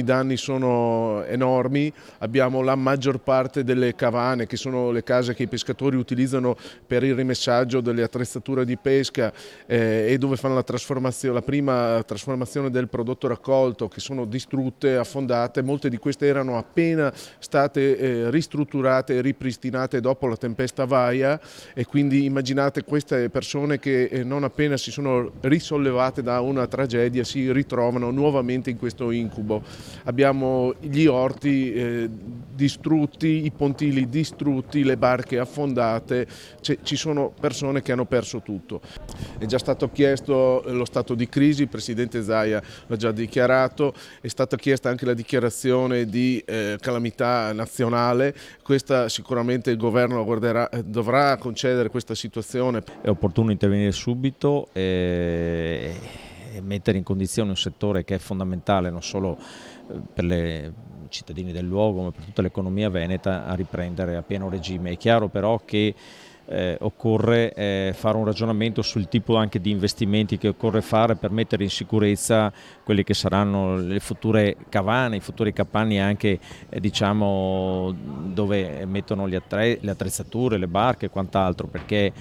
I danni sono enormi, abbiamo la maggior parte delle cavane, che sono le case che i pescatori utilizzano per il rimessaggio delle attrezzature di pesca e dove fanno la prima trasformazione del prodotto raccolto, che sono distrutte, affondate. Molte di queste erano appena state ristrutturate e ripristinate dopo la tempesta Vaia, e quindi immaginate queste persone che non appena si sono risollevate da una tragedia si ritrovano nuovamente in questo incubo. Abbiamo gli orti distrutti, i pontili distrutti, le barche affondate, ci sono persone che hanno perso tutto. È già stato chiesto lo stato di crisi, il Presidente Zaia l'ha già dichiarato, è stata chiesta anche la dichiarazione di calamità nazionale. Questa sicuramente il governo dovrà concedere questa situazione. È opportuno intervenire subito e mettere in condizione un settore che è fondamentale non solo per i cittadini del luogo ma per tutta l'economia veneta a riprendere a pieno regime. È chiaro però che occorre fare un ragionamento sul tipo anche di investimenti che occorre fare per mettere in sicurezza quelle che saranno le future cavane, i futuri capanni anche diciamo dove mettono le attrezzature, le barche e quant'altro, perché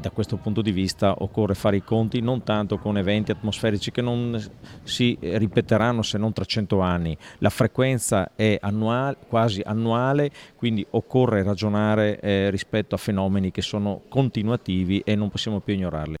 da questo punto di vista occorre fare i conti non tanto con eventi atmosferici che non si ripeteranno se non tra 100 anni. La frequenza è annuale, quasi annuale, quindi occorre ragionare rispetto a fenomeni che sono continuativi e non possiamo più ignorarli.